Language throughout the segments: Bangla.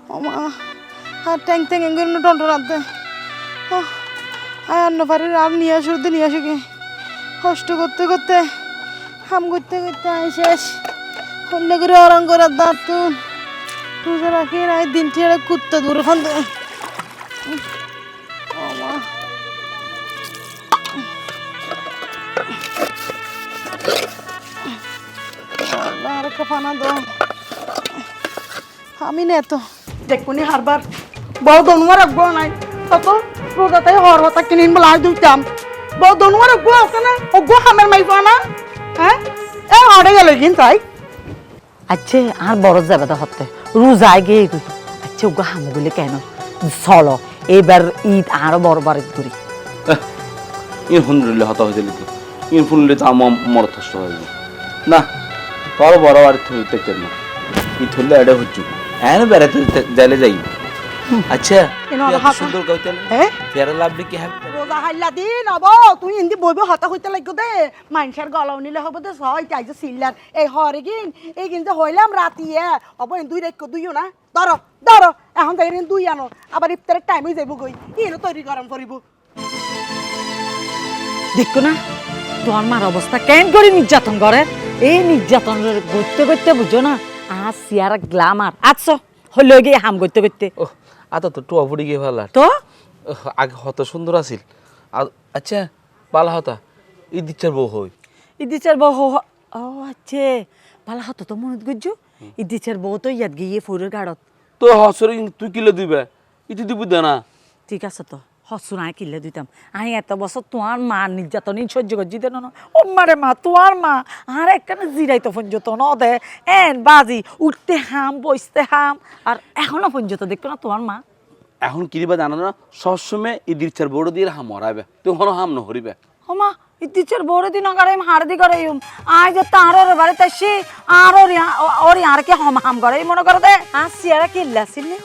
ওমা আর ট্যাং ট্যাং এঙ্গের টন্টন আনতে আর পারি আর নিয়ে আসো কি কষ্ট করতে করতে হাম করতে করতে আই শেষ অন্য করে অরং করার দাঁত তুই রাখি নাই দিনটি একটা কুত্তা দূর ওখান থেকে আর একটা ফানা দো আমি না তো দেখুনি হারবার বড় দনুয়ার রাখবো নাই তত রোজাতে হর হতা কিনিন বলে আর দুইতাম বড় দনুয়ার রাখবো আছে না ওগো হামের মাইফা না হ্যাঁ এ হরে গেল কিন তাই আচ্ছা আর বড় যাবে তো হতে রোজায় গিয়ে আচ্ছা ওগো হামগুলি কেন চলো এবার ঈদ আরো বড় বার করি ইন শুনলে হতা হয়েছিল তো ইন শুনলে তো আমার মরথষ্ট হয়ে যায় না তোর বড় বাড়ি হইতে চান না ই থলে এডে হচ্ছে এন বেড়াতে যাইলে যাই আচ্ছা সুন্দর কইতে ফেরা লাভলি কি হবে রোজা হাইলা দিন হব তুই ইন্দি বইবে হতা হইতে লাগো দে মানুষের গলাও নিলে হবো দে ছয় চাই যে সিল্লার এই হরে গিন এই কিন্তু হইলাম রাতিয়ে হব দুই রেখো দুইও না ধরো ধরো এখন যাই দুই আনো আবার ইফতারের টাইম হয়ে যাবো গই ইনো তৈরি গরম করিব দেখো না তোমার মার অবস্থা কেন করে নির্যাতন করে এই নির্যাতন করতে করতে বুঝো না আর সিয়ারা গ্লামার আচ্ছা হলো গিয়ে হাম করতে করতে ও আতা তো টুয়া ফুড়ি গিয়ে ভালো তো আগে হত সুন্দর আছিল আচ্ছা পালা হতা ই দিচ্ছার বউ হই ইদিচার বউ ও আচ্ছা ভালো হতো তো মনে করছো ইদিচার বউ তো ইয়াদ গিয়ে ফুরের গাড়ত তো হসরি তুই কিলো দিবে ইতি দিব না ঠিক আছে তো হসুন আয় কিনলে দিতাম আমি এত বছর তোমার মা নির্যাতন সহ্য করছি দেন না ও মারে মা তোমার মা আর একখানে জিরাইতো পঞ্জত ন দে এন বাজি উঠতে হাম বসতে হাম আর এখনো পঞ্জত দেখো না তোমার মা এখন কিরিবা জানো না সবসময় ই দিচ্ছার বড় দিয়ে হাম হরাইবে তুই হনো হাম নহরিবে হমা ইতিচের বড় দিন গারাইম হারদি গারাইম আই যে তারর বাড়িতে আসি আর ওর আর কে হম হাম গারাই মনে করে দে আসিয়ারা কিল্লা আসিলে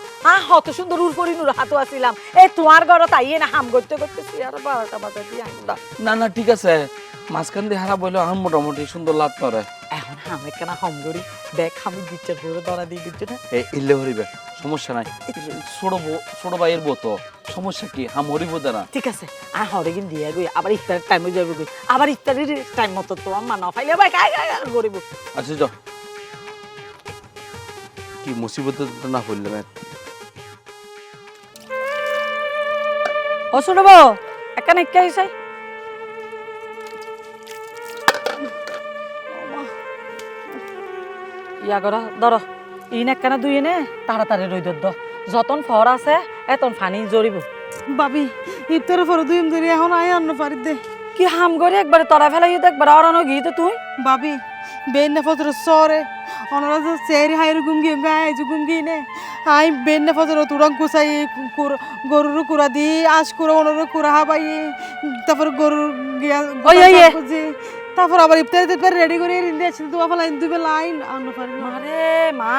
হত সুন্দর উর পরি নুর হাতও আসিলাম এই তোমার ঘর তাইয়ে না হাম করতে করতে সিয়ারা 12টা বাজে দিয়ে আইন্দা না ঠিক আছে মাঝখান দিয়ে হারা বইলো আম মোটামুটি সুন্দর লাত পারে এখন হামে কেনা হম করি দেখ আমি দিচ্ছের বড় ধরা দিয়ে দিচ্ছি না ইল্লে হরিবে সমস্যা নাই ছোট ভাইয়ের বউ তো সমস্যা কি হাম হরিব না ঠিক আছে আর হরে গিন দিয়ে গই আবার ইফতারের টাইম হয়ে যাবে গই আবার ইফতারের টাইম মতো তো আমার না ফাইলে ভাই কাই করিব আচ্ছা যাও কি মুসিবত না হইলে ও শুনবো এখানে কে হইছে ইয়া করো ধরো ইন একখানা দুই এনে তাড়াতাড়ি রই দ যতন ফর আছে এতন ফানি জড়িব বাবি ইফতারের পরে দুই ধরে এখন আয় অন্য পারি দে কি হাম করে একবারে তরা ফেলাই একবার অরানো গিয়ে তো তুই বাবি বেন্না ফতর সরে অনরা যে চেরি হাইর গুমগি গায় যে গুমগি নে আই বেন্না ফতর তুরং কুসাই গরুর কুরা দি আশ কুরা অনর কুরা হাবাই তারপর গরুর গিয়া তারপর আবার ইফতার রেডি করে রিন্দি আছে তো আফা লাইন দুবে লাইন অন্য পারি মারে মা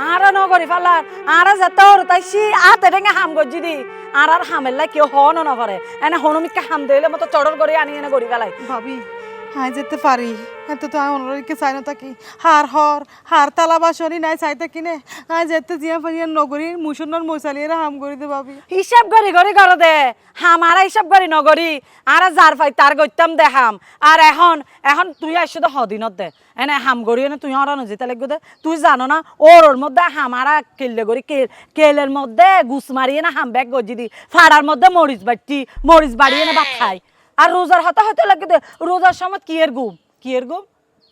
আর ন করি ফালার আর যেত তাইছি আতে রেঙ্গা হাম গজি দি আর হামেলা কেউ হন না পারে এনে হনুমিকে হাম দিলে মতো চড়র করে আনি এনে করি ফেলাই ভাবি হাই যেতে পারি এত তো আমি অন্যকে চাই না থাকি হার তালা বাসনি নাই চাই থাকি নে হাই যেতে জিয়া ফারিয়া নগরী মুসন্নর মশালিয়েরা হাম করি দে ভাবি হিসাব করি কর দে হাম আর হিসাব করি নগরী আর যার পাই তার গইতাম দে হাম আর এখন তুই আসছে তো হদিনত দে এনে হাম করি এনে তুই হরানো যেতে লাগবে দে তুই জানো না ওর মধ্যে হামারা কেলে করি কেলের মধ্যে গুস মারিয়ে না হাম ব্যাগ গজি দি ফাড়ার মধ্যে মরিচ বাড়িয়ে না ভাত খাই আর রোজার হতে লাগে দে রোজার সময় কি এর গুম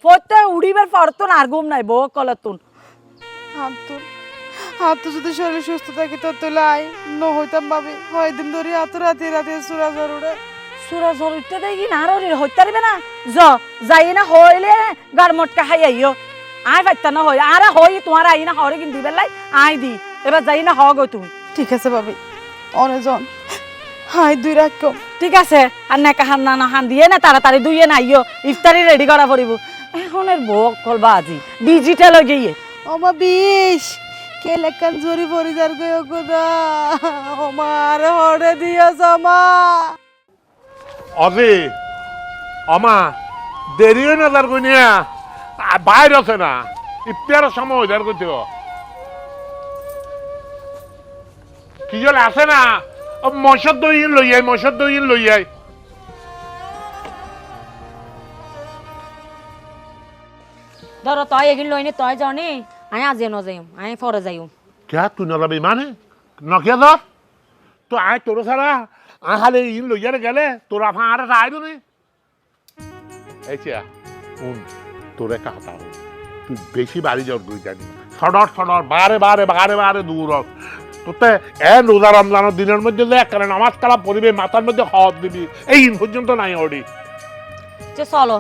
ফতে উড়িবার পরতন আর গুম নাই বউ কলতুন হাত যদি শরীর সুস্থ থাকে তো তোলাই ন হইতাম ভাবি হয় দিন ধরে রাতে সুরা জরুরতে দেখি না আর হইতে পারবে না যাই না হইলে গার মটকা খাই আইও আয় পাইতা না হই আর হই তোমার আই না হরে কিন্তু দিবেলাই আই দি এবার যাই না হগো তুমি ঠিক আছে ভাবি অনেজন হাই দুই রাখো ঠিক আছে আর নেকা হান না হান দিয়ে না তাড়াতাড়ি দুইয়ে না আইও ইফতারি রেডি করা পড়িব এখনের বউ কলবা আজি ডিজিটাল হয়ে গিয়ে ওমা বিশ কে লেখান জোরি পরিদার গয় গোদা আমার হড়ে দিয়েছ মা অজি অমা দেরিও না তার কইনিয়া বাইর আছে না ইফতারের সময় দাঁড় করতে কি জল আছে না মশর দই লই আই মশর দই লই আই ধরো তই এগিন লইনি তই যাওনি আই আজি নযাইম আই পরে যাইম কে তুই নলাবি মানে নকিয়া ধর তো আয় তোর সারা আহালে ইন লইয়ার গেলে তোর আফা আর আইব নি এই চিয়া তোর একটা কথা তুই বেশি বাড়ি যাও দুই জানি সডর সডর বারে দূর তোতে রোজা রমজানের দিনের মধ্যে একটা নামাজ কালাম পড়িবে মাথার মধ্যে হদ দিবি এই পর্যন্ত নাই ওডি যে চলো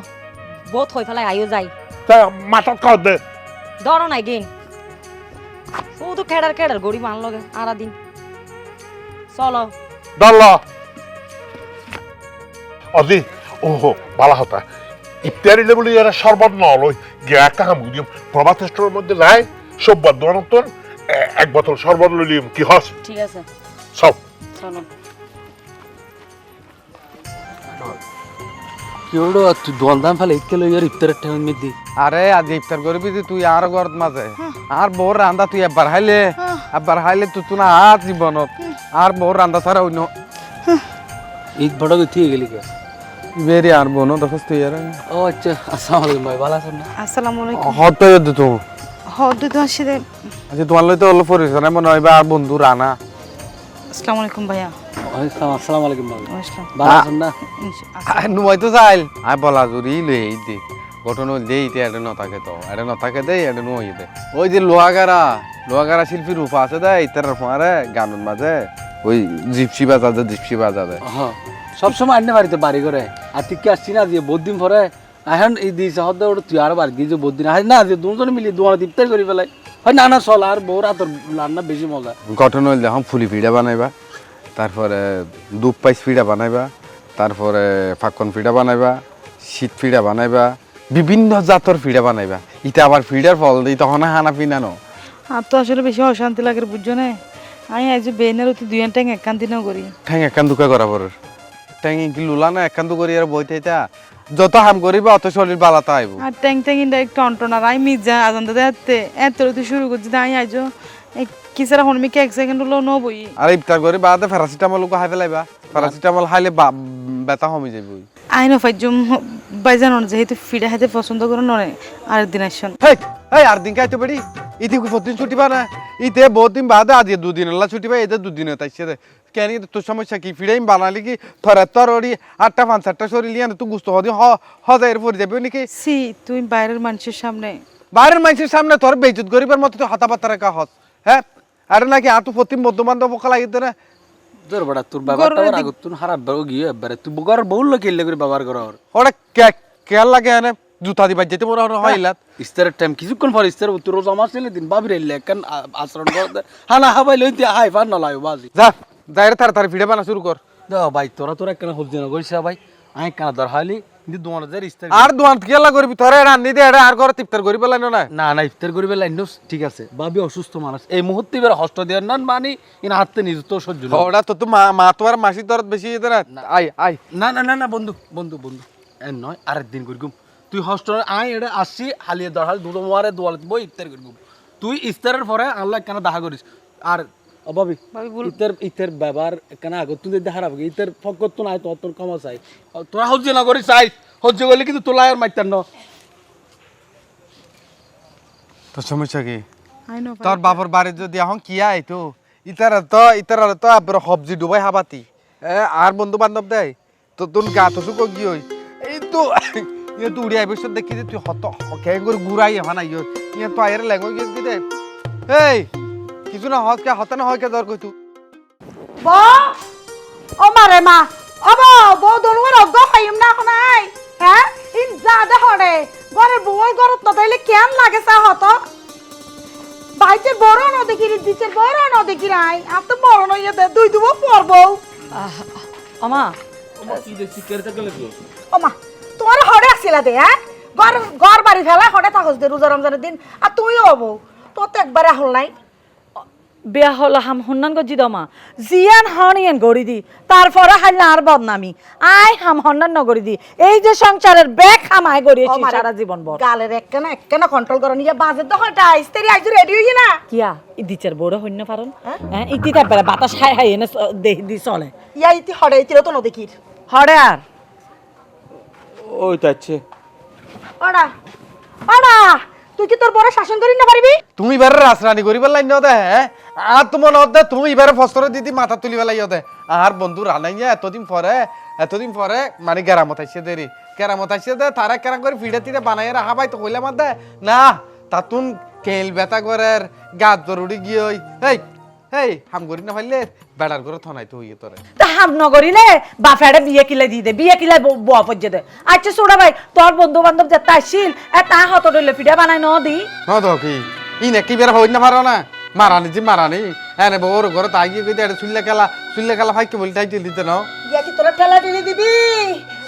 বহুত হই ফেলাই আইও যাই তা মাথার খাওয়া দে ধরো নাই গিন শুধু খেড়ার গড়ি মান লগে আরা দিন চলো দল অজি ওহো বালা হতা ইফতারিলে বলি এরা শরবত নলই গিয়া একটা কাম করিম প্রভাত স্টোরের মধ্যে নাই সব দোকান এক বোতল শরবত লইলিম কি হস ঠিক আছে সব চলো কি হলো তুই দোকান ফেলে ইতকে লইয়ার ইফতারের টাইম মিদি আরে আজ ইফতার করবি তুই আর ঘর মাঝে আর বউর রান্দা তুই একবার হাইলে তুই না আজ জীবনত আর বউর রান্দা ছাড়া অন্য ঈদ বড় গিয়ে গেলি কে বেরি আর বোন দেখছ তুই আর ও আচ্ছা আসসালামু আলাইকুম ভাই ভালো আছেন না আসসালামু আলাইকুম হত দে তো হদ তো আসলে আচ্ছা তোমার লইতে অল্প পরিচয় মনে হয় আর বন্ধু রানা আসসালামু আলাইকুম ভাইয়া আসসালামু আলাইকুম ভাই আসসালাম ভালো আছেন না নুমাই তো যাইল আই বলা জুরি লই এই দে ঘটনা দেই তে এটা নতাকে তো এটা নতাকে দেই এটা নুই দে ওই যে লোহাগারা শিল্পী রূপা আছে দে ইতার ফারে গানের মাঝে ওই জিপসি বাজা দে হ্যাঁ সবসময় আন্নে বাড়িতে বাড়ি করে আর তুই কি আসছি না যে বহুত দিন পরে এখন এই দিয়েছে হদ্দ ওটা তুই আর বাড়ি দিয়ে বহুত দিন আস না যে দুজনে মিলি দোয়ার ইফতার করে ফেলাই হয় না চল আর বউ রাতর রান্না বেশি মজা ঘটনা হইলে এখন ফুলি পিঠা বানাইবা তারপরে দুধ পাইস পিঠা বানাইবা তারপরে ফাক্কন পিঠা বানাইবা শীত পিঠা বানাইবা বিভিন্ন জাতর পিঠা বানাইবা ইটা আবার পিঠার ফল দিই তখন হানা পিনা নো আর তো আসলে বেশি অশান্তি লাগে বুঝছো না আমি আজ বেনের অতি দুই ট্যাং একান দিনও করি ঠ্যাং একান দুকা করা পর ঠ্যাং কি লুলা না একান দু করি আর বইতে এটা যত হাম করিবা অত শরীর বালাতা আইব আর ট্যাং ট্যাং ইনডাইরেক্ট টনটনার আমি মির্জা আজান দাদা এত শুরু করছি আমি আজ কিসারা হনমিকে এক সেকেন্ড হলো ন বই আর ইফতার করি বাদে প্যারাসিটামল খাই ফেলাইবা প্যারাসিটামল খাইলে ব্যথা কমে যাইব আইন ফাইজুম বাইজান যেহেতু ফিডা হাতে পছন্দ করে নয় আরেকদিন আসছেন হেই আর দিন খাইতে পারি ইতি প্রতিদিন ছুটি পা না ইতে বহুত দিন বাদে আজ দুদিন ছুটি পাই এদের দুদিনে তাইছে কেন তোর সমস্যা কি ফিরাইম বানালি কি তোর ওরি 8টা 5-7টা শরীর লিয়ে তুই গুস্ত হদি হজাইয়ের পরে যাবি নাকি সি তুমি বাইরের মানুষের সামনে বাইরের মানুষের সামনে তোর বেইজ্জত করিবার মতো তুই হাতাপাতা রেখা হস হ্যাঁ আরে নাকি আতু প্রতি মধ্যবান্ধব পোকা লাগিতে না তোর বড়া তোর বাবাটা আগত তুই হারাপ বড় গিয়ে একবারে তুই বগর বহুল লোক এলে করে ব্যবহার করা ওরা কেয়ার লাগে এনে জুতা দিবা যেতে বড় হইলাত ইস্তারের টাইম কিছুক্ষণ পর ইস্তার তোর রোজা মাস ছেলে দিন বাবির এলে কেন আচরণ করতে হানা হাবাই লইতে হাই ফার না লাইও বাজি যা যাইরে তাড়াতাড়ি ভিডিও বানা শুরু কর দাও ভাই তোরা কেন হলজি না করিস ভাই আই কেন দর হালি কিন্তু তোমার যার ইস্তার আর দোয়ান কেলা করবি তোরে রান্নি দে আর ঘরে তিপ্তার করি পেলাই না না ইফতার করিবে লাইন ঠিক আছে বাবি অসুস্থ মানুষ এই মুহূর্তে এবার হস্ত দেওয়ার না মানি ইন হাতে নিজ তো সহ্য ওটা তো মা তোমার মাসির দরদ বেশি যেতে না আই না বন্ধু এ নয় আরেকদিন করিগুম তুই হস্ত আই এটা আসছি হালিয়ে দর হাল দুটো মারে দোয়ালে বই ইফতার করিগুম তুই ইফতারের পরে আল্লাহ কেন দেখা করিস আর অভাবি ইতের ব্যবহার কেন আগত তুই দেখা রাখবি ইতের ফকত তো নাই তোর কমা চাই তোরা হজ্জ না করিস চাই হজ্জ করলে কিন্তু তোলাই আর মাইতার ন তোর সমস্যা কি আই নো তোর বাপর বাড়ি যদি এখন কি আইতো ইতারা তো আবার সবজি ডুবাই হাবাতি আর বন্ধু বান্ধব দেয় তো তোর গা তো শুকো কি হই এই তো ইয়ে তো উড়িয়া বছর দেখি যে তুই হত কেন করে ঘুরাই এখন আইয় ইয়ে তো আয়ের ল্যাঙ্গুয়েজ গেছি দে এই কিছু না হত কে হত না হয় কে দর কই তুই ও মারে মা অব বউ দনুয়ার অজ্ঞ পাইম না কোনাই হ্যাঁ ইন জাদা হড়ে ঘরের বউর ঘরত না তাইলে কেন লাগে সা হত বাইতে বড় ন দেখি দিছে বড় ন দেখি রাই আপ তো বড় নইয়া দে দুই দুবো পরব আমা কি দেখছি কেরটা গেলে ওমা তোমার হড়ে আসিলা দে হ্যাঁ ঘর বাড়ি ফেলা হড়ে থাকস দে রোজা রমজানের দিন আর তুইও হবো তো একবারে হল নাই বিয়া হলো হাম হন্নান গজি দমা জিয়ান হনিয়ান গড়ি দি তারপরে হাইলা আর বদনামি আই হাম হন্নান নগরি দি এই যে সংসারের ব্যাগ হাম আই গড়িয়েছি সারা জীবন বড় গালের একখানা কন্ট্রোল করো নিয়ে বাজে দহটা ইস্তেরি আইজু রেডি হইয়ে না কিয়া ইদিচার বড় হইন্য পারন হ্যাঁ ইতি তারপরে বাতাস হাই হাই এনে দেহ দি চলে ইয়া ইতি হড়ে ইতিরও তো নদেখির হরে আর ওই তো আছে ওড়া ওড়া তুই কি তোর বড় শাসন করি না পারবি তুমি এবারে রাজরানি করি পেলাই দে হ্যাঁ আর তোমার দে তুমি এবারে ফসরে দিদি মাথা তুলি পেলাই দে আর বন্ধু রানাইয়া এতদিন পরে মানে কেরামত আইসে দেরি কেরামত আইসে দে তারা কেরাম করে ফিডে তিরে বানাই রাখা পাই তো কইলাম দে না তাতুন কেল বেতা করে গাছ জরুরি গিয়ে এই এই হাম করি না পাইলে বেড়ার করে থনাই তো হইয়ে তোরে তা হাম নগরিলে বাফেড়ে বিয়ে কিলে দিয়ে দে বিয়ে কিলে বুয়া পর্যে দে আচ্ছা সোড়া ভাই তোর বন্ধু বান্ধব যে তাইছিল তা হত ডলে পিঠা বানাই ন দি ন তো কি ই না কি বের হই না পারো না মারানি এনে বউর ঘরে তাই গিয়ে কইতে সুল্লে খেলা ফাইকে বলি তাই দিতে না ইয়া কি তোরা ঠেলা ঠেলি দিবি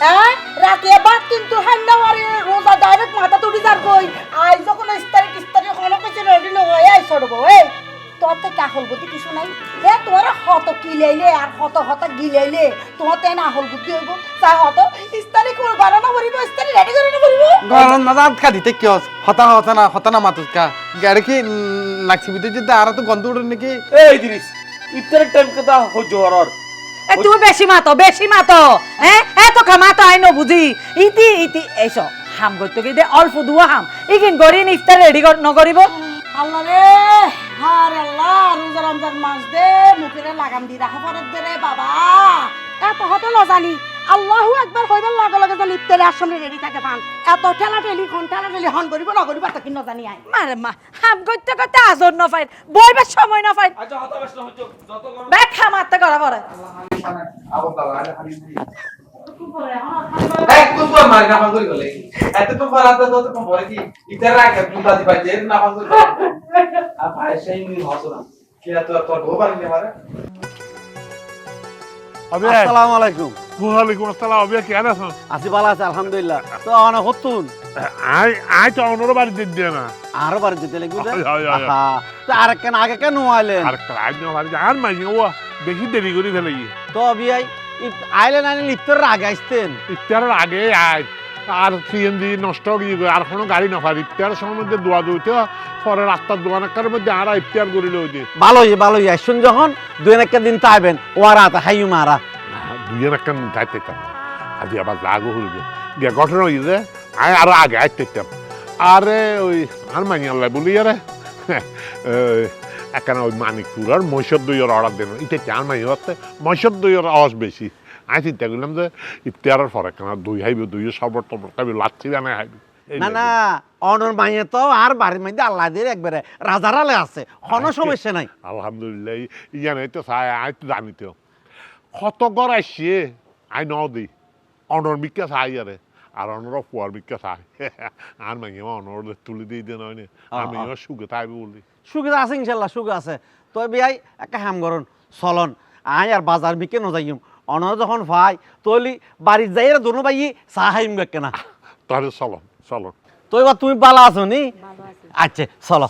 হ্যাঁ রাতে বাদ কিন্তু হান্না মারি রোজা ডাইরেক্ট মাথা তুড়ি যার কই আই যখন ইস্তারি হলো কিছু রেডি না হয় আই ছড়বো এই তোর তো কাহল বুদ্ধি কিছু নাই এ তোরা হত কিলাইলে আর হত গিলাইলে তোমার তো না হল বুদ্ধি হইব তা হত ইস্তারি কোন বানানো করিব ইস্তারি রেডি করে না করিব গরম না জাত খা দিতে কিয়স হতা না মাতুস কা গাড়ি কি নাকছি বিতে যেতে আর তো গন্ধ উড়ে নাকি এই জিনিস ইফতারের টাইম কথা হজ্জ হরর তুই বেশি মাতো হ্যাঁ এত খামাতো আই ন বুঝি ইতি এইসব হাম করতে কি দে অল্প দুয়া হাম ইকিন গড়ি ইফতার রেডি নগরিব আল্লাহ রে হার আল্লাহ রোজা রমজান মাস দে মুখেরে লাগাম দি রাখা পরে দে রে বাবা এত হত ন জানি আল্লাহু একবার কইবার লগে যে লিপ্তেলে আসলে রেডি থাকে পান এত ঠেলা ঠেলি হন করিব না করিব তা কি ন জানি আই মারে মা হাম করতে আজর ন ফাইন বইবার সময় ন ফাইন আচ্ছা হতা বাসনা হজ্জ যত ব্যাগ খামাতে করা পরে কোন পর মারি না করি গলে এত তো পরাতে তো পরে কি ইতার রাখে দুটা দিবা যে না করি আ ভাই সেই নি হসনা কি এত তোর গো পারি না মারে আবে আসসালামু আলাইকুম ওয়ালাইকুম আসসালাম আবে কি আছো আছি ভালো আছে আলহামদুলিল্লাহ তো অনেক হতুন আই তো অন্যর বাড়ি দিতে না আরো বাড়ি যেতে লাগবে হয়, হয়, হয়। তো আর কেন আগে কেন আইলেন আর কাজ না বাড়ি আর মাইনি ও বেশি দেরি করে ফেলে তো বিয়াই আইলেন লিফটের আগে আসতেন ইফতারের আগে আয় আর সিএনজি নষ্ট হয়ে গিয়ে আর কোনো গাড়ি না পারে ইফতারের সময় মধ্যে দোয়া দইতে পরে রাস্তার দোকানের মধ্যে আর ইফতার করিল ওই যে ভালোই আসুন যখন দুই একটা দিন তাইবেন ও আর আতা হাইউ মারা দুইয়ের একটা যাইতে আজ আবার লাগু হইল গিয়ে ঘটনা হয়েছে আয় আরো আগে আইতে আরে ওই আর মানি আল্লাহ বলি আরে এখানে ওই মানিকপুর আর মহিষর দইয়ের অর্ডার দেন এটা চার মাই হচ্ছে মহিষর দইয়ের আওয়াজ বেশি আমি চিন্তা করলাম যে ইফতারের পরে কেন দই হাইবে দইয়ের সবর টবর খাইবে লাচ্ছি জানে হাইবে না অনর মাইয়ে তো আর বাড়ির মধ্যে আল্লাহ দিয়ে একবারে রাজারালে আছে কোনো সমস্যা নাই আলহামদুলিল্লাহ ইয়ানে তো চাই আই তো জানি তো কত গড় আসছে আই ন দিই অনর বিকা চাই আরে আর অনর পুয়ার বিকা চাই আর মাইয়ে অনর তুলি দিয়ে দেন হয় না আমি সুখে থাকবে বলি সুখে আছে ইনশাল্লাহ সুখে আছে তো বিয়াই একটা হাম করুন চলন আয় আর বাজার বিকে নজাইম অনর যখন ভাই তলি বাড়ির যাই দোনো ভাই চাহ হাইম কেনা তাহলে চলো তো এবার তুমি ভালো আছো নি আচ্ছা চলো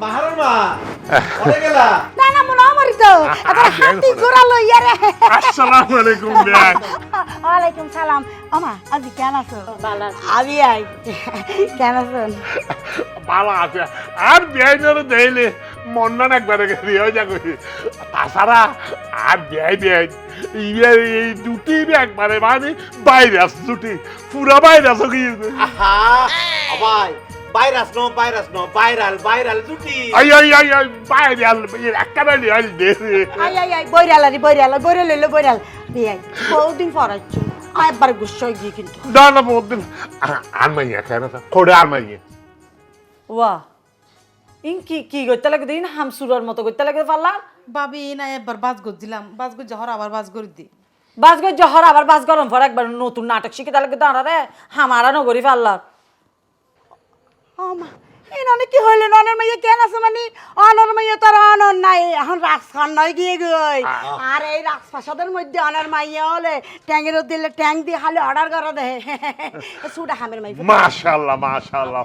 বাহারের মা ওরে গেলা না না মনে আমারই তো এখন হাতি ঘোরা লই ইয়ারে আসসালামু আলাইকুম ভাই ওয়ালাইকুম সালাম আমা আজি কেন আছো ভালো আছি আমি আই কেন আছেন ভালো আছে আর বিয়াইনের দেইলে মন্নন একবারে রিও যা কই তাছাড়া আর বিয়াই এই দুটি একবারে মানে ভাইরাস দুটি পুরা ভাইরাস কি আহা ভাই ভাইরাস নো ভাইরাল জুটি আই ভাইরাল একবারে লিয়াল দে আই বইরাল লইলো বইরাল বিয়াই বহুদিন পরাচ্ছ একবার গুচ্ছ গিয়ে কিন্তু না বহুত দিন আর মাইয়া কেন কোড়ে আর মাইয়া ওয়া ইন কি গইতে লাগে দিন হামসুরার মতো গইতে লাগে পাল্লা ভাবি না একবার বাজ গজিলাম বাজ গজ হর আবার বাজ করে দি বাস গই জহর আবার বাস গরম পর একবার নতুন নাটক শিখে তাহলে দাঁড়া রে হামারা নগরি পাল্লা আমা এই ননে কি হইল ননের মাইয়া কেন আছে মানে অনর মাইয়া তোর অনর নাই এখন রাজখান নয় গিয়ে গই আর এই রাজপ্রাসাদের মধ্যে অনর মাইয়া হলে ট্যাঙ্গের দিলে ট্যাঙ্ক দিয়ে খালি অর্ডার করে দে সুটা হামের মাই মাশাআল্লাহ মাশাআল্লাহ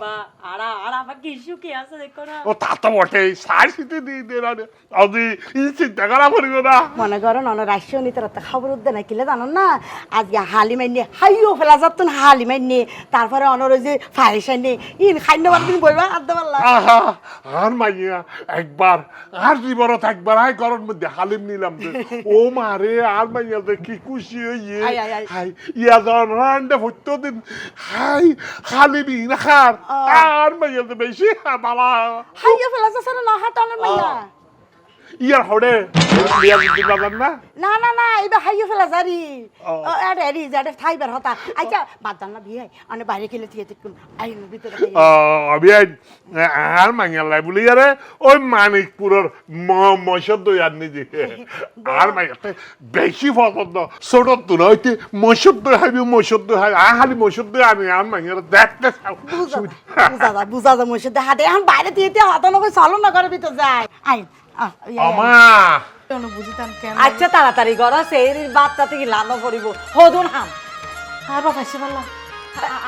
আড়া আড়া আমার কি সুখী আছে দেখো না ও তা তো বটে সাই সিটি দিয়ে দে না আজি ই চিন্তা করা পড়িব না মনে করো অনর রাশিও নিতে রাতে খবর উদ্দে না কিলে জানো না আজকে হালি মাইনে হাইও ফেলা যাত না হালি মাইনে তারপরে অনর ওই যে ফারিসাই নে ইন খাইন্য বারদিন বইবা আদতে পারলা আহা আর মাইয়া একবার আর জীবনত একবার আই গরম মধ্যে হালিম নিলাম যে ও মারে আর মাইয়া যে কি খুশি হইয়ে আই, আই, আই। হাই ইয়া জন রান্ডে হইতো দিন হাই হালিম না খার আর মাইয়া যে বেশি বালা হাইও ফেলা যাচ্ছে না হাত অনর মাইয়া ইয়ার হড়ে বিয়া দিলাম না না না না এবার হাইও ফেলা জারি আরে আরে যারে থাইবার হতা আচ্ছা বাদ দাও না বিয়ে আনে বাইরে খেলে দিয়ে দেখুন আই ভিতরে আমি আর মাইয়া লাই বলি আরে ওই মানিকপুরের মশদ দই আর নিজে আর মাইয়াতে বেশি পছন্দ ছোট তুলা হইতে মশদ দই হাইবি মশদ দই হাই আর খালি মশদ দই আনি আর মাইয়ার দেখতে বুঝা যা মসে হাতে এখন বাইরে দিয়ে হাতা নকই চালু না করে ভিতর যায় আই আমা কেন বুঝিতাম কেন আচ্ছা তাড়াতাড়ি করো সেই বাচ্চা থেকে লানো পড়িব হদুন হাম আর বাবা এসে বললাম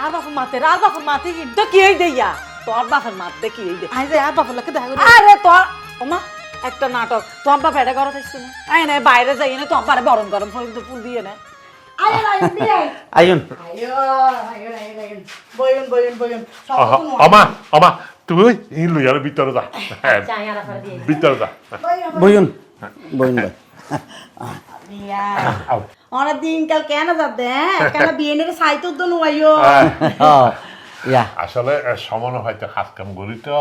আর বাপুর মাতে আর বাপুর মাতে কি তো কি দেইয়া তোর বাপের মাতে কি দে আই যে আর বাবা লোকে দেখা করি আরে তোর ওমা একটা নাটক তোমার বাপ এটা করো থাকছি না আই না বাইরে যাই না তোমার বারে গরম গরম ফুল দিয়ে না আই আই দিয়ে আইন আইও আইও বয়ন বয়ন বয়ন আমা আমা তুই ই লইয়ার ভিতরে যা ভিতরে যা বইন বইন ভাই বিয়া অনেক দিনকাল কেন যাবে কেন বিয়ে নিয়ে সাইতো তো নুয়াইও ইয়া আসলে সমান হয়তো কাজ কাম করি তো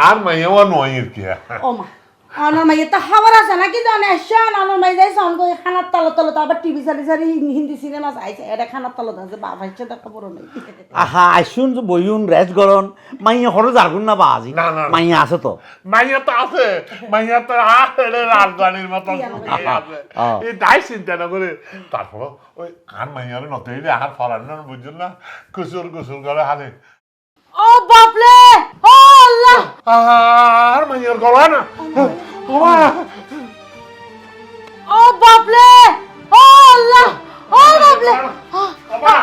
আর মাইয়াও নয় আর কি ও মা অনর মাইয়ে তো খবর আছে নাকি জানে শান অনর মাই যাই সন কই খানার তলে তলে তো আবার টিভি সারি সারি হিন্দি সিনেমা চাইছে এটা খানার তলে আছে বাবা ইচ্ছে তো খবর নেই আহা আইসুন যে বইন রেস গরন মাইয়া হরে যাগুন না বাজি না, না। মাইয়া আছে তো মাইয়া তো আছে মাইয়া তো আসলে রাজধানীর মতো আছে এই দায় চিন্তা না করে তারপর ওই আর মাইয়ার নতুন আর ফলানোর বুঝছেন না কুসুর কুসুর করে হালে ও বাপলে ও আল্লাহ আর মাইয়ার গলা না ওমা ও বাপলে ও আল্লাহ ও বাপলে ওমা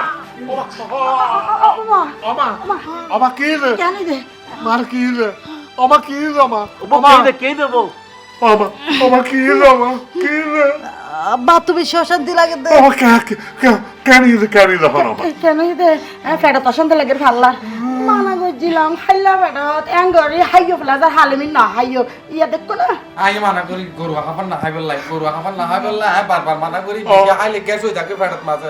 ওমা ওমা ওমা কি রে কেন দে মার কি রে ওমা কি রে ওমা কে দেবো ওমা ওমা কি রে ওমা কি রে আব্বা তুমি অশান্তি লাগে দে ওমা কেন ওমা কেন দে ফেটা তো শান্তি লাগে ফাল্লা মানা গজিলাম খাইলা বেড়াত এঙ্গরি হাইও ফেলা হালিমি না হাইও ইয়া দেখো না আই মানা করি গরু খাবার না খাইবার লাই গরু খাবার না খাইবার লাই বারবার মানা করি বিয়া খাইলে গ্যাস হই থাকে ফেরত মাঝে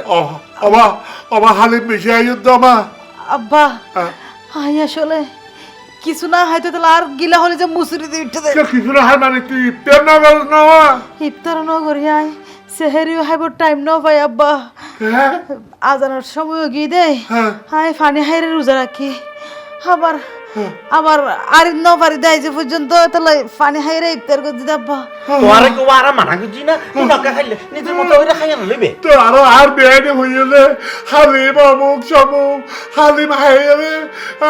ওমা হালিম বেশি আইয়ো মা আব্বা আই আসলে কিছু না হয়তো তাহলে আর গিলা হলে যে মুসুরি দিয়ে উঠে দেয় কিছু না হয় মানে তুই ইফতার না কর না ইফতার ন করি আই সেহেরিও হাইবর টাইম ন পাই আব্বা হ্যাঁ আজানোর সময় গিয়ে দেয় হ্যাঁ। হাই ফানি হাইরে রোজা রাখি আবার আবার আর ন পারি দেয় যে পর্যন্ত তাহলে ফানি হাইরে ইফতার করে দিতে আব্বা তোরে কো আর মানা করছি না তুই নকা খাইলে নিজের মতো হইরা খাইয়া লইবে তো আরো আর বেড়ে হইলে হালিম অমুক সমুক হালিম হাইয়ারে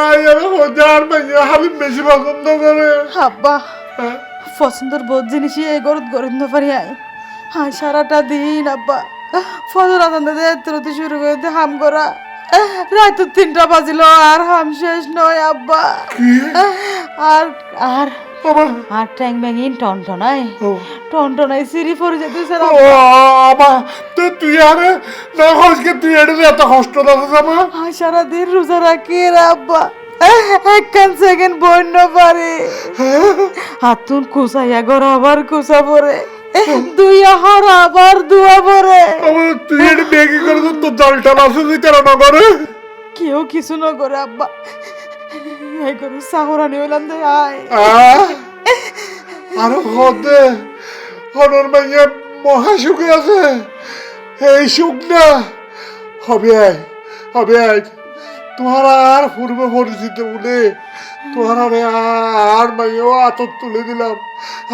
আইয়ারে হজার মাইয়া হালিম বেশি পছন্দ করে আব্বা পছন্দের বহুত জিনিসই এই গরত গরিব ন পারি আই হাই সারাটা দিন আব্বা ফজর আজান দিতে শুরু করে দিয়ে হাম করা রাত 3টা বাজিল আর হাম শেষ নয় আব্বা আর আর আর ট্যাং ব্যাঙিন টনটনাই টনটনাই সিঁড়ি পড়ে যেতে স্যার ও আমা তো তুই আরে না হসকে তুই এড়ে এত কষ্ট দাদা জামা হাই সারাদিন রোজা রাখি রে আব্বা একখান সেকেন্ড বন্য পারে হাতুন কুসাইয়া ঘর আবার কুসা পরে দুই আহার আবার দুয়া পরে তুই এড়ে বেগি করে তো জলটা লাসে দিতে না করে কেউ কিছু না করে আব্বা এই করে সাহরানি হইলাম দে আয় আরো হদে হনর মাইয়া মহা সুখে আছে এই সুখ না হবে তোমার আর পূর্ব পরিচিত বলে তোমার আর মাইয়াও আতর তুলে দিলাম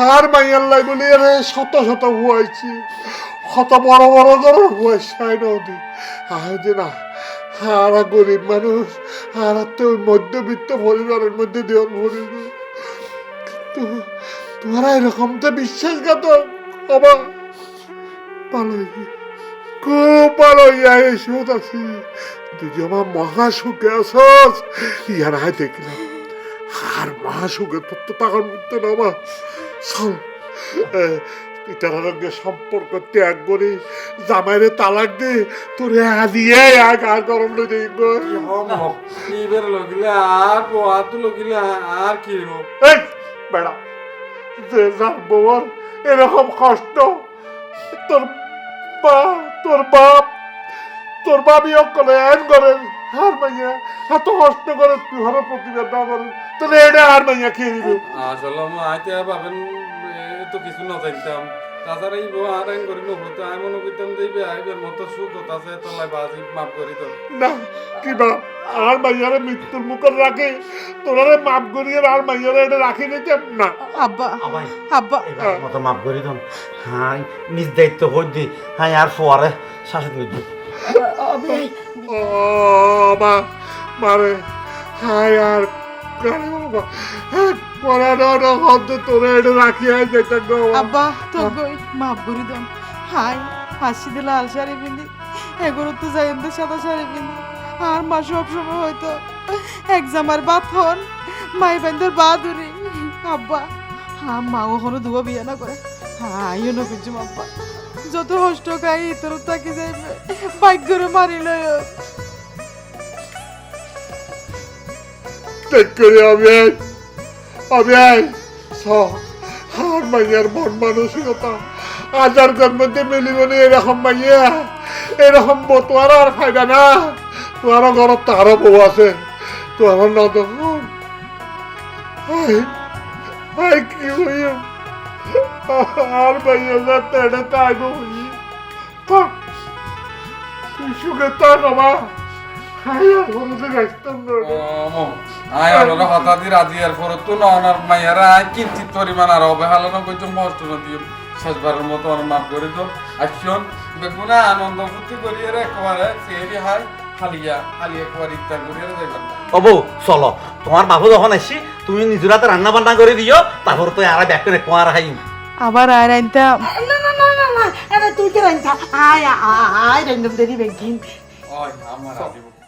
আর মাইয়ার লাই বলে আরে শত শত হুয়াইছি কত বড় বড় করে হুয়াইছি আই নদী আয় যে না আর গরিব মানুষ আর তো মধ্যবিত্ত পরিবারের মধ্যে দেওয়ার ভরিব তোমরা এরকম তো বিশ্বাসঘাতক বাবা ভালো খুব ভালো ইয়া এসে আছি তুই যে আমার মহাসুখে আসস ইয়ার আয় দেখলাম আর মহাসুখে তোর তো টাকার মধ্যে না আমার চল ইটার রঙে সম্পর্ক ত্যাগ করে জামাইরে তালাক দে তোরে দিয়ে এক আর গরম দেখব এবার লগিলে আর পোয়াতো লগিলে আর কি হোক এই বেড়া যে যার বউর এরকম কষ্ট তোর তোর বাবি অকলে এন করেন হার মাইয়া এত কষ্ট করে তুই হর প্রতিবাদ না করেন তোর এটা হার মাইয়া খেয়ে দিবে আসলে আইতে ভাবেন তো কিছু না জানতাম তাছাড়া এই বউ আর আইন করি নবো তো আমি মনে করতাম যে আইবের মতো সুখ আছে তোলাই বাজি মাফ করি তো না কিবা আর মাইয়ারে মৃত্যুর মুখে রাখে তোরা মাপ করিয়ে আর মাইয়ারে এটা রাখি নিতে না আব্বা আবাই আব্বা এবার মতো মাফ করি দম হ্যাঁ নিজ দায়িত্ব হই দি হ্যাঁ আর ফোয়ারে শাসন করি ও মা মারে হায় আর কারে বাবা পরানো হদ তোরা এটা রাখি আয় যেটা গো আব্বা তো গই মাফ করে দাম হাই হাসি দিলে লাল শাড়ি পিন্ধি এগুলো তো যাই সাদা শাড়ি পিন্ধি আর মা সবসময় হয়তো এক্সামার বাত হন মাই বান্ধর বা ধরে আব্বা হ্যাঁ মা ওখানে দুয়া বিয়ে না করে হ্যাঁ ইয়ে না কিছু আব্বা যত কষ্ট খাই তোর তাকে যাইবে ভাগ্যরে মারিল ঠিক করে আমি আর মাইয়ার মন মানসিকতা আজার মধ্যে মিলিবনি এরকম মাইয়া এরকম তোর আর ফায়দা না তোমার ঘরত তারও বউ আছে তোমার না তখন কি হইম আর মাইয়া যাতে এটা তাইব হই তুই সুখে থাক আমার হাই আর বলতে গাইতাম না আয় ওনারা হঠাৎ রাজি আর পরে তো না ওনার মাইয়ারা আয় কিঞ্চিত পরিমাণ আর অবহেলনা করছো মষ্ট না দিয়ে শেষবারের মতো ওনার মাফ করে তো আসছেন দেখুন আনন্দ ফুর্তি করিয়ে একেবারে সেহেরি হয় হালিয়া একবার ইফতার করিয়ে যাইবেন ও বউ চলো তোমার বাবু যখন আসছি তুমি নিজের হাতে রান্না বান্না করে দিও তারপর তো আর ব্যাগ করে কোয়ার খাইম আবার আর আনতা না না না না না আরে তুই কে রাইতা আয় আয় রাইন্দম দেরি বেগিন ওই আমার আদিব